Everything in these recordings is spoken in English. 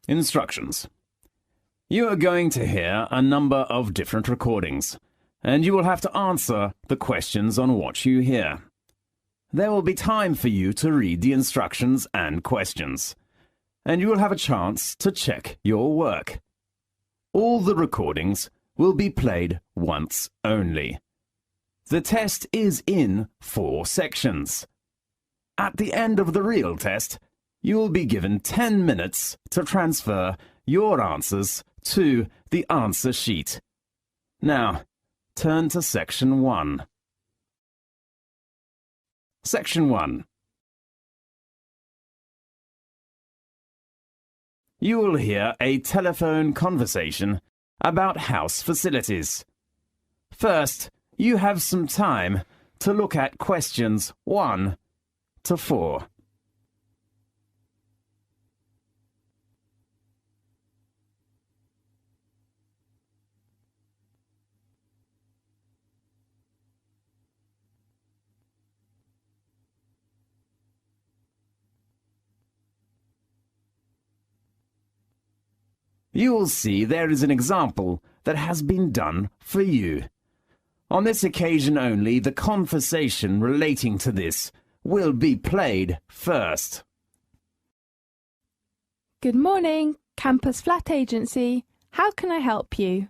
Instructions. You are going to hear a number of different recordings, and you will have to answer the questions on what you hear. There will be time for you to read the instructions and questions, and you will have a chance to check your work. All the recordings will be played once only. The test is in 4 sections. At the end of the real test, you will be given 10 minutes to transfer your answers to the answer sheet. Now, turn to Section 1. Section 1. You will hear a telephone conversation about house facilities. First, you have some time to look at questions 1 to 4. You will see there is an example that has been done for you. On this occasion only, the conversation relating to this will be played first. Good morning, Campus Flat Agency. How can I help you?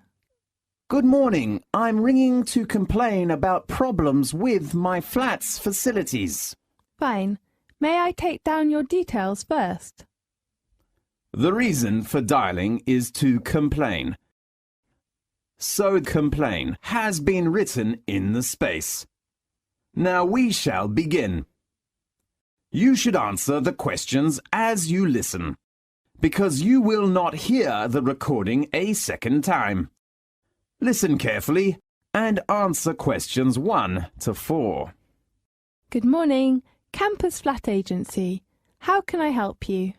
Good morning. I'm ringing to complain about problems with my flat's facilities. Fine. May I take down your details first? The reason for dialing is to complain. So complain has been written in the space. Now we shall begin. You should answer the questions as you listen, because you will not hear the recording a second time. Listen carefully and answer questions 1 to 4. Good morning, Campus Flat Agency. How can I help you?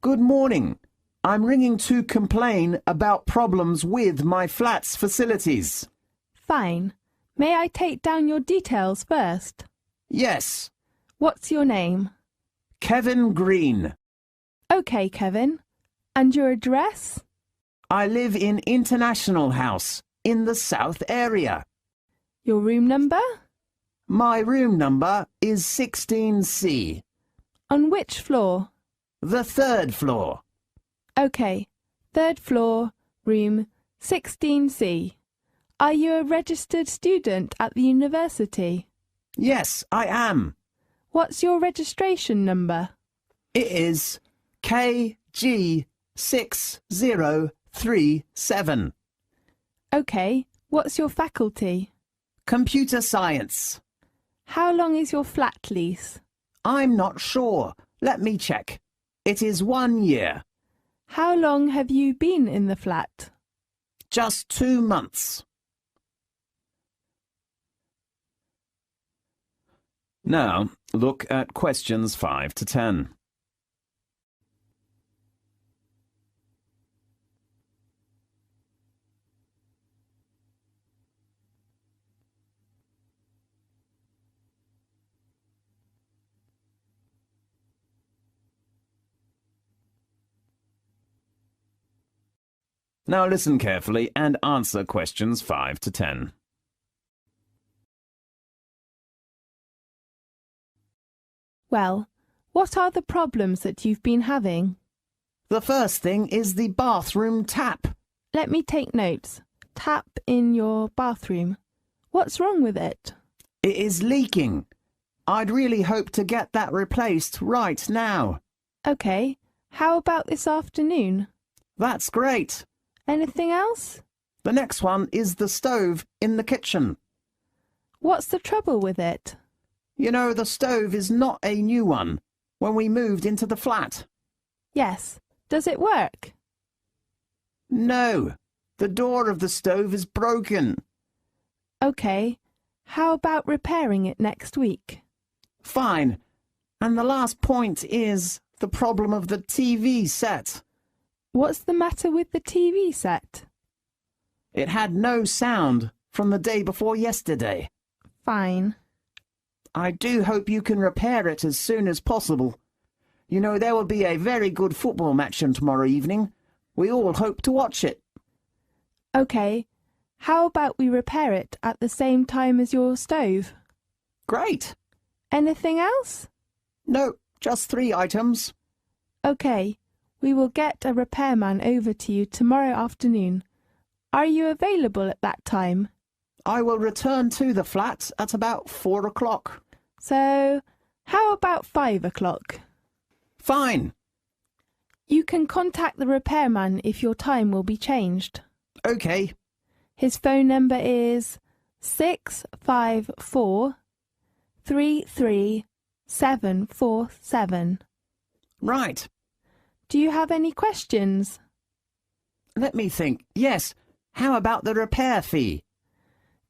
Good morning. I'm ringing to complain about problems with my flat's facilities. Fine. May I take down your details first? Yes. What's your name? Kevin Green. OK, Kevin. And your address? I live in International House in the South area. Your room number? My room number is 16C. On which floor? The 3rd floor. OK, 3rd floor, room 16C. Are you a registered student at the university? Yes, I am. What's your registration number? It is KG6037. OK, what's your faculty? Computer science. How long is your flat lease? I'm not sure. Let me check. It is 1 year. How long have you been in the flat? Just 2 months. Now, look at questions 5 to 10. Now listen carefully and answer questions 5 to 10. Well, what are the problems that you've been having? The first thing is the bathroom tap. Let me take notes. Tap in your bathroom. What's wrong with it? It is leaking. I'd really hope to get that replaced right now. OK, how about this afternoon? That's great. Anything else? The next one is the stove in the kitchen. What's the trouble with it? You know, the stove is not a new one when we moved into the flat. Yes. Does it work? No. The door of the stove is broken. OK. How about repairing it next week? Fine. And the last point is the problem of the TV set. What's the matter with the TV set? It had no sound from the day before yesterday. Fine. I do hope you can repair it as soon as possible. You know, there will be a very good football match on tomorrow evening. We all hope to watch it. OK, how about we repair it at the same time as your stove? Great. Anything else? No, just 3 items. OK, we will get a repairman over to you tomorrow afternoon. Are you available at that time? I will return to the flat at about 4 o'clock. So, how about 5 o'clock? Fine. You can contact the repairman if your time will be changed. OK. His phone number is 654 33747. Right. Do you have any questions? Let me think. Yes. How about the repair fee?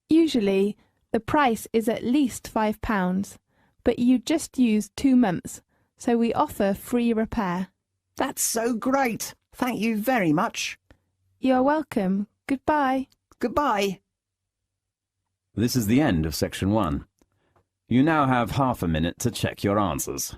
Usually, the price is at least £5, but you just used 2 months, so we offer free repair. That's so great. Thank you very much. You're welcome. Goodbye. Goodbye. This is the end of section 1. You now have half a minute to check your answers.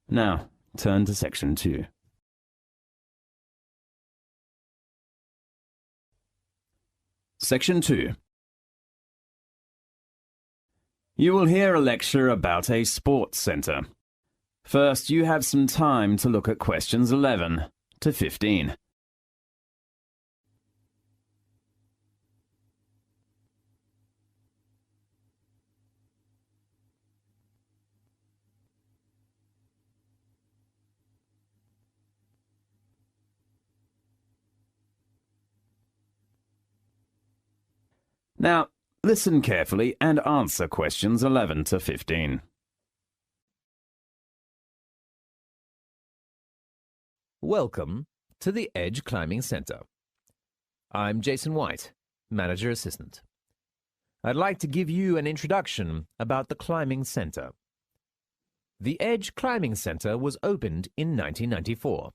Now, turn to section 2. Section 2. You will hear a lecture about a sports centre. First, you have some time to look at questions 11 to 15. Now, listen carefully and answer questions 11 to 15. Welcome to the Edge Climbing Center. I'm Jason White, Manager Assistant. I'd like to give you an introduction about the Climbing Center. The Edge Climbing Center was opened in 1994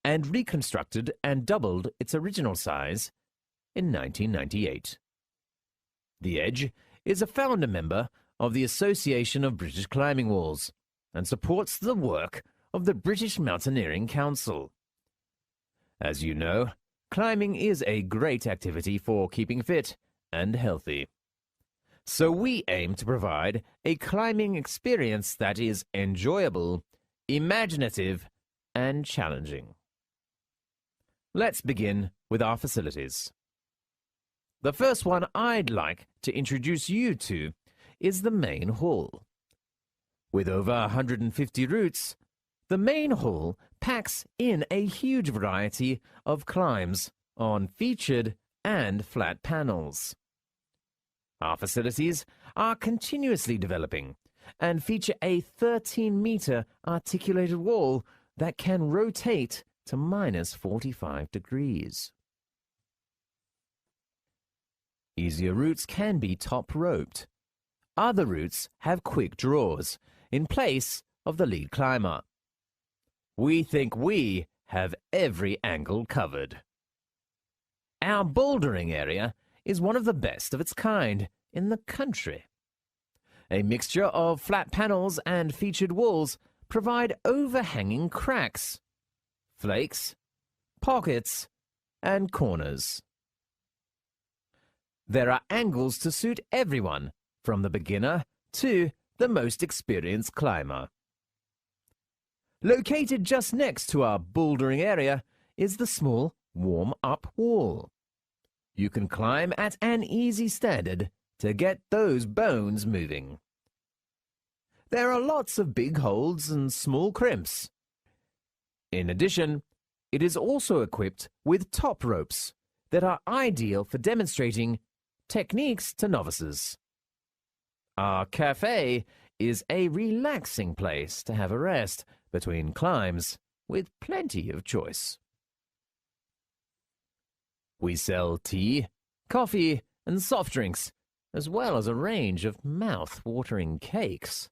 and reconstructed and doubled its original size in 1998. The Edge is a founder member of the Association of British Climbing Walls and supports the work of the British Mountaineering Council. As you know, climbing is a great activity for keeping fit and healthy. So we aim to provide a climbing experience that is enjoyable, imaginative, and challenging. Let's begin with our facilities. The first one I'd like to introduce you to is the main hall. With over 150 routes, the main hall packs in a huge variety of climbs on featured and flat panels. Our facilities are continuously developing and feature a 13-meter articulated wall that can rotate to minus 45 degrees. Easier routes can be top-roped. Other routes have quick draws in place of the lead climber. We think we have every angle covered. Our bouldering area is one of the best of its kind in the country. A mixture of flat panels and featured walls provide overhanging cracks, flakes, pockets, and corners. There are angles to suit everyone, from the beginner to the most experienced climber. Located just next to our bouldering area is the small warm-up wall. You can climb at an easy standard to get those bones moving. There are lots of big holds and small crimps. In addition, it is also equipped with top ropes that are ideal for demonstrating techniques to novices. Our cafe is a relaxing place to have a rest between climbs with plenty of choice. We sell tea, coffee, and soft drinks, as well as a range of mouth-watering cakes.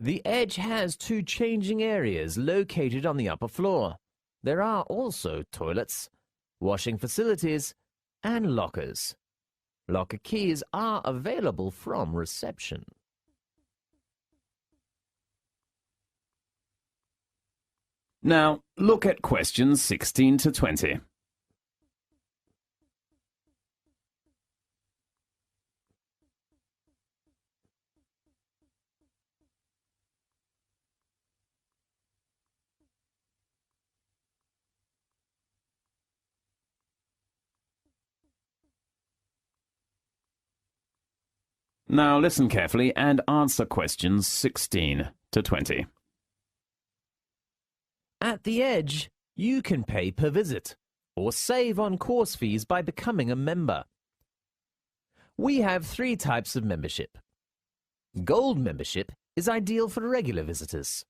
The Edge has 2 changing areas located on the upper floor. There are also toilets, washing facilities, and lockers. Locker keys are available from reception. Now, look at questions 16 to 20. Now listen carefully and answer questions 16 to 20. At the Edge, you can pay per visit or save on course fees by becoming a member. We have 3 types of membership. Gold membership is ideal for regular visitors.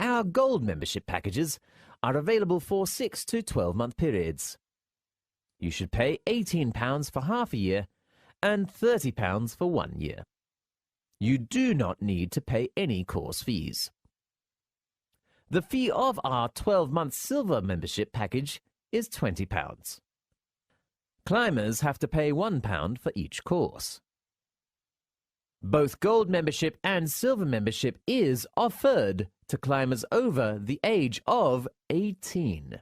Our Gold membership packages are available for 6 to 12-month periods. You should pay £18 for half a year and £30 for 1 year. You do not need to pay any course fees. The fee of our 12-month Silver membership package is £20. Climbers have to pay £1 for each course. Both Gold membership and Silver membership is offered to climbers over the age of 18.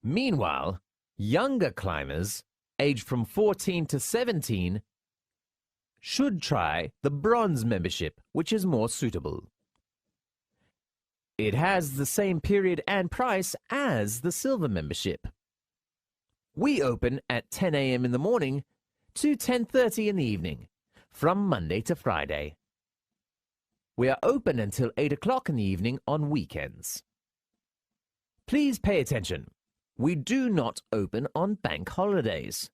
Meanwhile, younger climbers, aged from 14 to 17, should try the Bronze membership, which is more suitable. It has the same period and price as the Silver membership. We open at 10 a.m. in the morning to 10:30 in the evening, from Monday to Friday. We are open until 8 o'clock in the evening on weekends. Please pay attention. We do not open on bank holidays.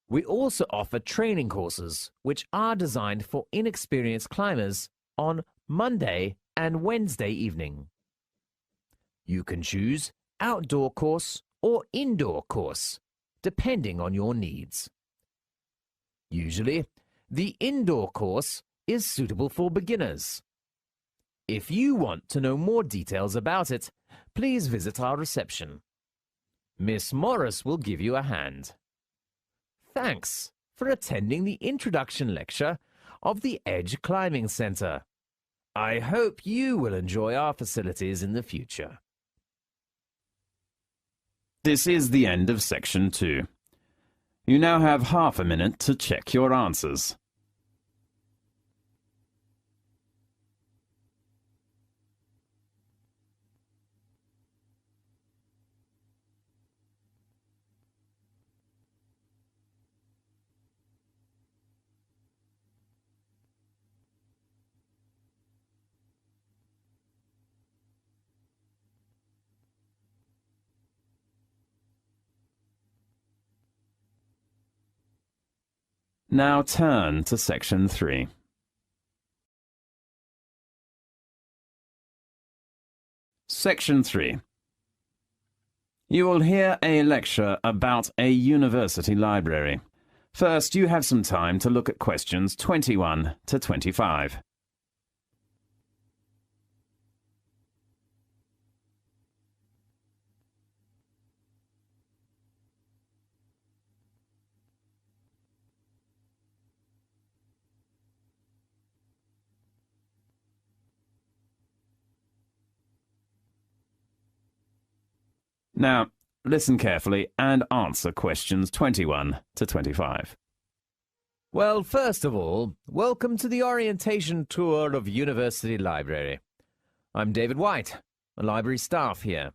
We also offer training courses, which are designed for inexperienced climbers on Monday and Wednesday evening. You can choose outdoor course or indoor course, depending on your needs. Usually, the indoor course is suitable for beginners. If you want to know more details about it, please visit our reception. Miss Morris will give you a hand. Thanks for attending the introduction lecture of the Edge Climbing Center. I hope you will enjoy our facilities in the future. This is the end of section 2. You now have half a minute to check your answers. Now turn to section 3. Section 3. You will hear a lecture about a university library. First, you have some time to look at questions 21 to 25. Now, listen carefully and answer questions 21 to 25. Well, first of all, welcome to the orientation tour of University Library. I'm David White, a library staff here.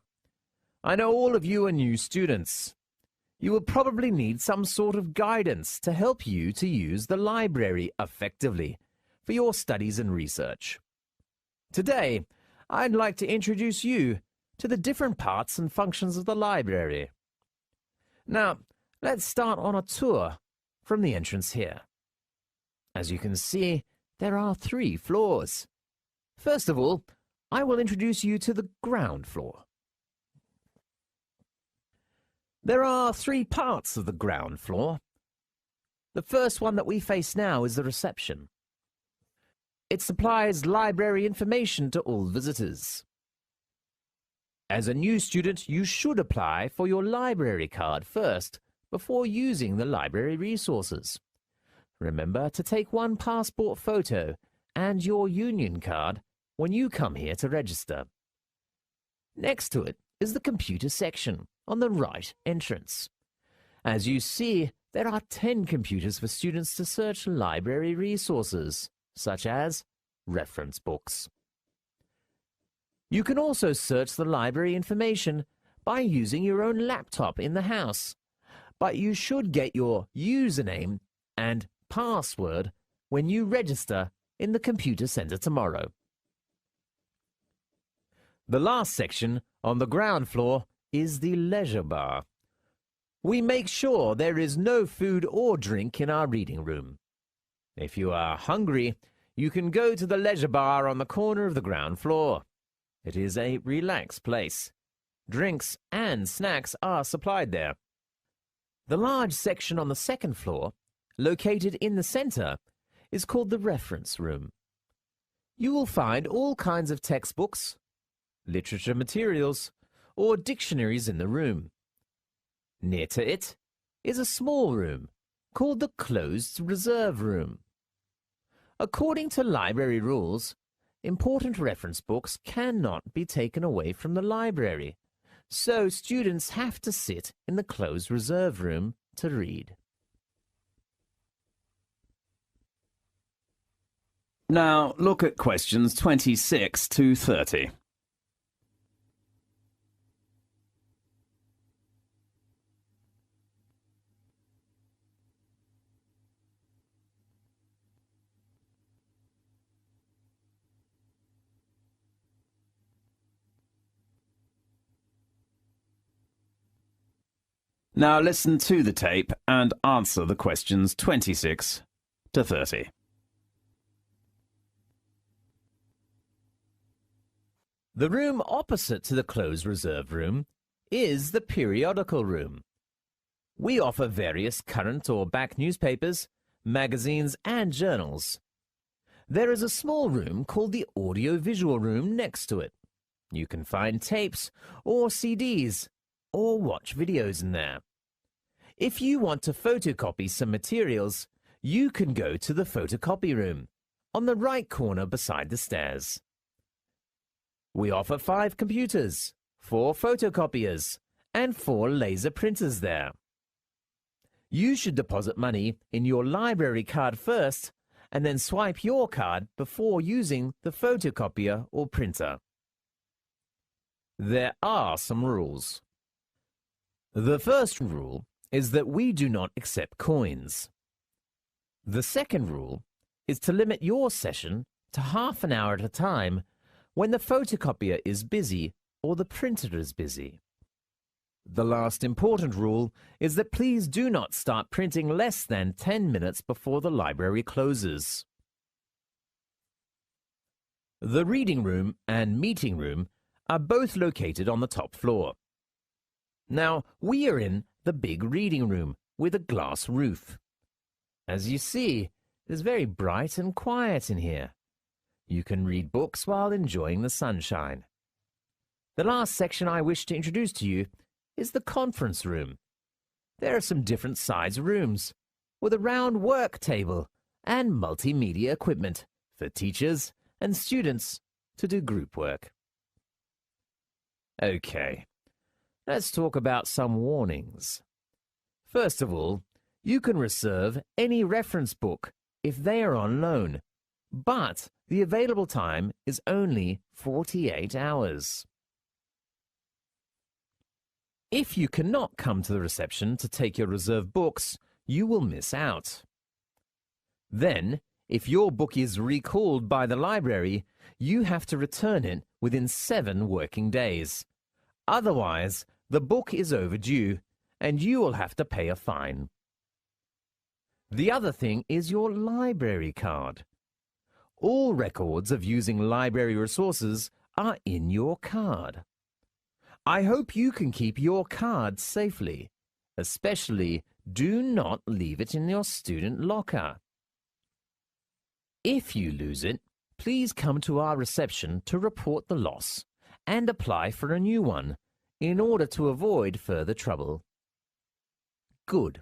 I know all of you are new students. You will probably need some sort of guidance to help you to use the library effectively for your studies and research. Today, I'd like to introduce you to the different parts and functions of the library. Now, let's start on a tour from the entrance here. As you can see, there are 3 floors. First of all, I will introduce you to the ground floor. There are 3 parts of the ground floor. The first one that we face now is the reception. It supplies library information to all visitors. As a new student, you should apply for your library card first before using the library resources. Remember to take one passport photo and your union card when you come here to register. Next to it is the computer section on the right entrance. As you see, there are 10 computers for students to search library resources, such as reference books. You can also search the library information by using your own laptop in the house, but you should get your username and password when you register in the computer center tomorrow. The last section on the ground floor is the leisure bar. We make sure there is no food or drink in our reading room. If you are hungry, you can go to the leisure bar on the corner of the ground floor. It is a relaxed place. Drinks and snacks are supplied there. The large section on the second floor, located in the center, is called the reference room. You will find all kinds of textbooks, literature materials, or dictionaries in the room. Near to it is a small room called the closed reserve room. According to library rules, important reference books cannot be taken away from the library, so students have to sit in the closed reserve room to read. Now look at questions 26 to 30. Now listen to the tape and answer the questions 26 to 30. The room opposite to the closed reserve room is the periodical room. We offer various current or back newspapers, magazines and journals. There is a small room called the audio-visual room next to it. You can find tapes or CDs or watch videos in there. If you want to photocopy some materials, you can go to the photocopy room on the right corner beside the stairs. We offer 5 computers, 4 photocopiers, and 4 laser printers there. You should deposit money in your library card first and then swipe your card before using the photocopier or printer. There are some rules. The first rule is that we do not accept coins. The second rule is to limit your session to half an hour at a time when the photocopier is busy or the printer is busy. The last important rule is that please do not start printing less than 10 minutes before the library closes. The reading room and meeting room are both located on the top floor. Now, we are in the big reading room with a glass roof. As you see, it is very bright and quiet in here. You can read books while enjoying the sunshine. The last section I wish to introduce to you is the conference room. There are some different size rooms with a round work table and multimedia equipment for teachers and students to do group work. Okay, let's talk about some warnings. First of all, you can reserve any reference book if they are on loan, but the available time is only 48 hours. If you cannot come to the reception to take your reserved books, you will miss out. Then, if your book is recalled by the library, you have to return it within 7 working days. Otherwise, the book is overdue, and you will have to pay a fine. The other thing is your library card. All records of using library resources are in your card. I hope you can keep your card safely. Especially, do not leave it in your student locker. If you lose it, please come to our reception to report the loss and apply for a new one in order to avoid further trouble. Good.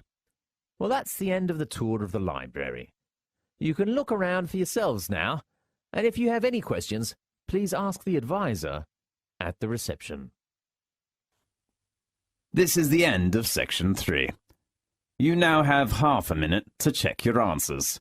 Well, that's the end of the tour of the library. You can look around for yourselves now, and if you have any questions, please ask the advisor at the reception. This is the end of Section 3. You now have half a minute to check your answers.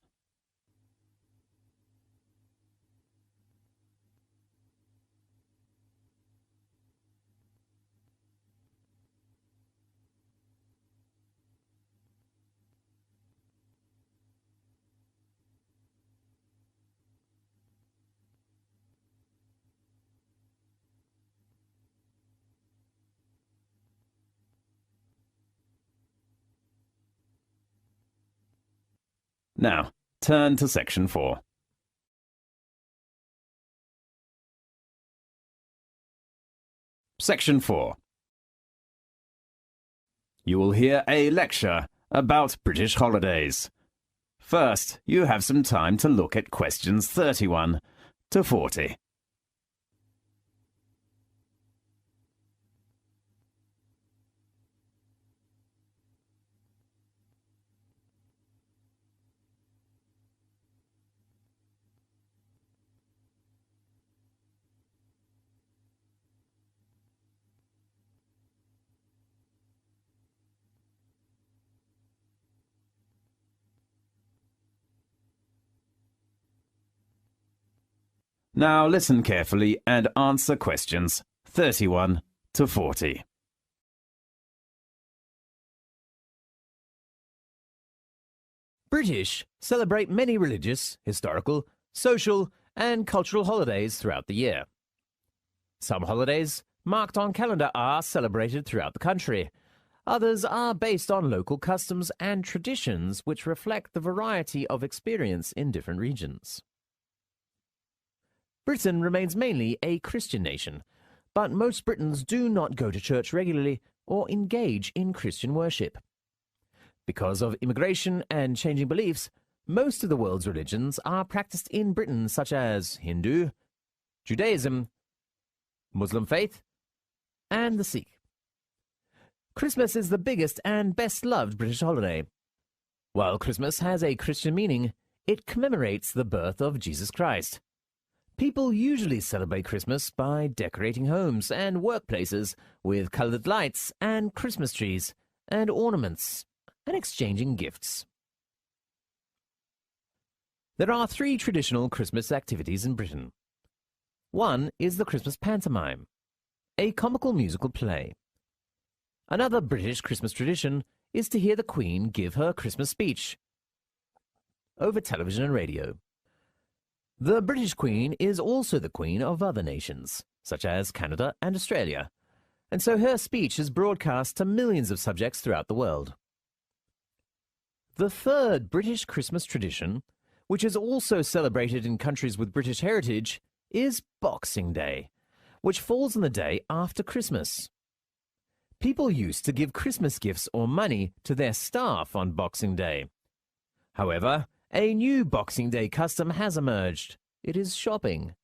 Now, turn to Section 4. Section 4. You will hear a lecture about British holidays. First, you have some time to look at questions 31 to 40. Now listen carefully and answer questions 31 to 40. British celebrate many religious, historical, social, and cultural holidays throughout the year. Some holidays marked on calendar are celebrated throughout the country. Others are based on local customs and traditions which reflect the variety of experience in different regions. Britain remains mainly a Christian nation, but most Britons do not go to church regularly or engage in Christian worship. Because of immigration and changing beliefs, most of the world's religions are practiced in Britain, such as Hindu, Judaism, Muslim faith, and the Sikh. Christmas is the biggest and best-loved British holiday. While Christmas has a Christian meaning, it commemorates the birth of Jesus Christ. People usually celebrate Christmas by decorating homes and workplaces with colored lights and Christmas trees and ornaments and exchanging gifts. There are 3 traditional Christmas activities in Britain. One is the Christmas pantomime, a comical musical play. Another British Christmas tradition is to hear the Queen give her Christmas speech over television and radio. The British Queen is also the Queen of other nations, such as Canada and Australia, and so her speech is broadcast to millions of subjects throughout the world. The third British Christmas tradition, which is also celebrated in countries with British heritage, is Boxing Day, which falls on the day after Christmas. People used to give Christmas gifts or money to their staff on Boxing Day. However, a new Boxing Day custom has emerged. It is shopping.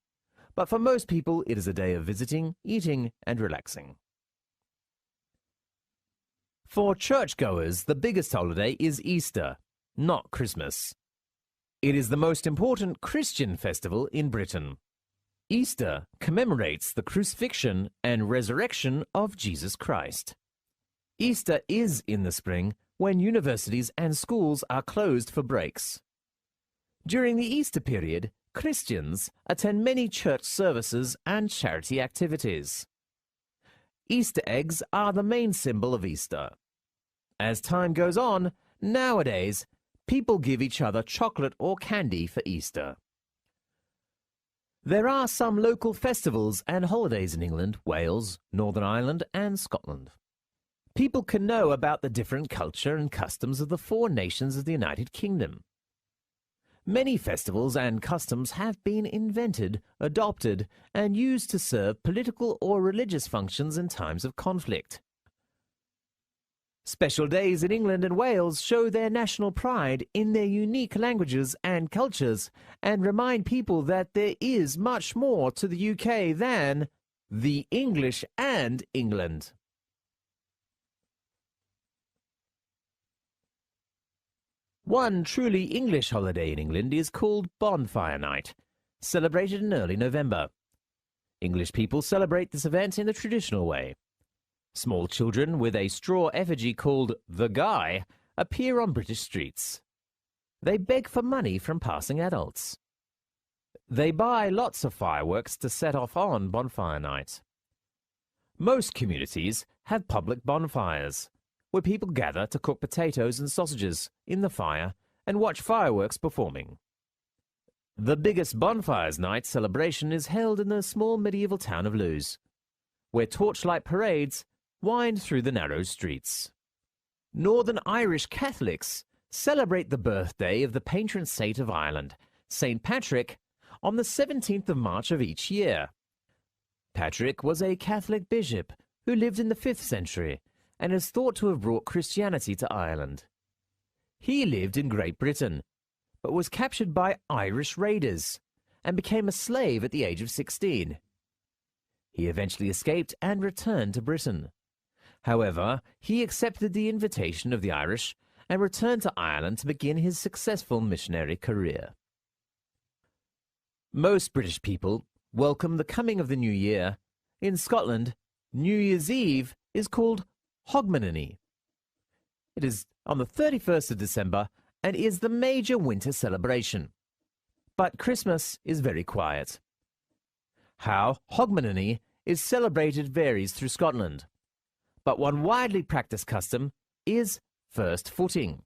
But for most people, it is a day of visiting, eating, and relaxing. For churchgoers, the biggest holiday is Easter, not Christmas. It is the most important Christian festival in Britain. Easter commemorates the crucifixion and resurrection of Jesus Christ. Easter is in the spring when universities and schools are closed for breaks. During the Easter period, Christians attend many church services and charity activities. Easter eggs are the main symbol of Easter. As time goes on, nowadays, people give each other chocolate or candy for Easter. There are some local festivals and holidays in England, Wales, Northern Ireland, and Scotland. People can know about the different culture and customs of the 4 nations of the United Kingdom. Many festivals and customs have been invented, adopted, and used to serve political or religious functions in times of conflict. Special days in England and Wales show their national pride in their unique languages and cultures and remind people that there is much more to the UK than the English and England. One truly English holiday in England is called Bonfire Night, celebrated in early November. English people celebrate this event in the traditional way. Small children with a straw effigy called the Guy appear on British streets. They beg for money from passing adults. They buy lots of fireworks to set off on Bonfire Night. Most communities have public bonfires, where people gather to cook potatoes and sausages in the fire and watch fireworks performing. The biggest Bonfires Night celebration is held in the small medieval town of Lewes, where torchlight parades wind through the narrow streets. Northern Irish Catholics celebrate the birthday of the patron saint of Ireland, St. Patrick, on the 17th of March of each year. Patrick was a Catholic bishop who lived in the 5th century and is thought to have brought Christianity to Ireland. He lived in Great Britain, but was captured by Irish raiders and became a slave at the age of 16. He eventually escaped and returned to Britain. However, he accepted the invitation of the Irish and returned to Ireland to begin his successful missionary career. Most British people welcome the coming of the new year. In Scotland, New Year's Eve is called Hogmanay. It is on the 31st of December and is the major winter celebration. But Christmas is very quiet. How Hogmanay is celebrated varies through Scotland, but one widely practiced custom is first footing.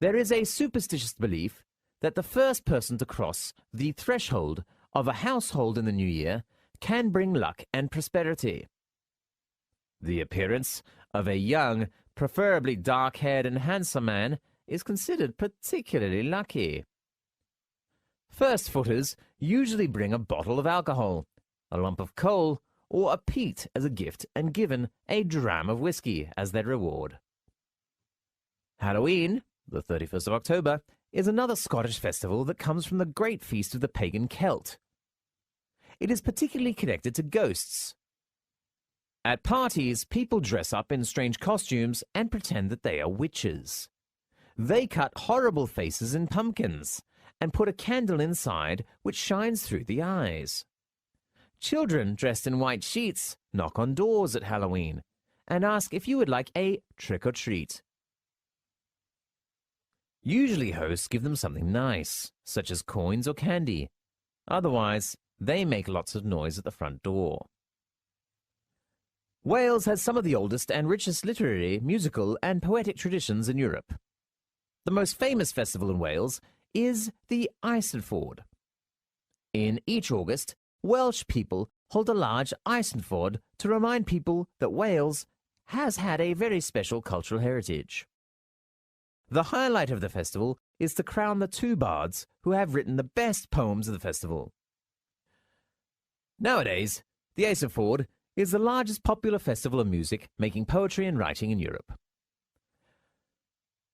There is a superstitious belief that the first person to cross the threshold of a household in the new year can bring luck and prosperity. The appearance of a young, preferably dark-haired and handsome man is considered particularly lucky. First footers usually bring a bottle of alcohol, a lump of coal, or a peat as a gift and given a dram of whiskey as their reward. Halloween, the 31st of October, is another Scottish festival that comes from the great feast of the pagan Celt. It is particularly connected to ghosts. At parties, people dress up in strange costumes and pretend that they are witches. They cut horrible faces in pumpkins and put a candle inside which shines through the eyes. Children dressed in white sheets knock on doors at Halloween and ask if you would like a trick-or-treat. Usually hosts give them something nice, such as coins or candy. Otherwise, they make lots of noise at the front door. Wales has some of the oldest and richest literary, musical, and poetic traditions in Europe. The most famous festival in Wales is the Eisteddfod. In each August, Welsh people hold a large Eisteddfod to remind people that Wales has had a very special cultural heritage. The highlight of the festival is to crown the two bards who have written the best poems of the festival. Nowadays, the Eisteddfod is the largest popular festival of music, making poetry and writing in Europe.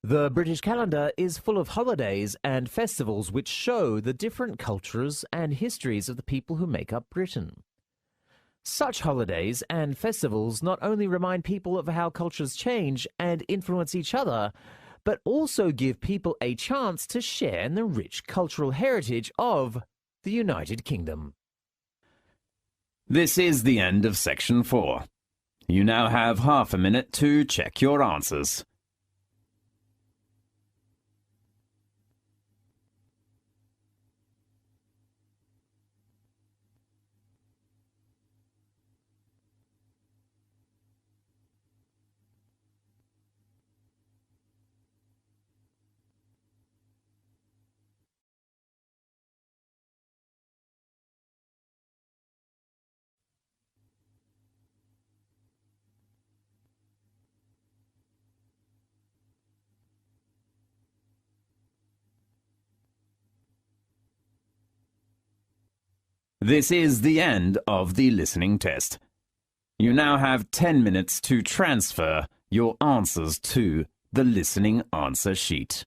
The British calendar is full of holidays and festivals which show the different cultures and histories of the people who make up Britain. Such holidays and festivals not only remind people of how cultures change and influence each other, but also give people a chance to share in the rich cultural heritage of the United Kingdom. This is the end of section 4. You now have half a minute to check your answers. This is the end of the listening test. You now have 10 minutes to transfer your answers to the listening answer sheet.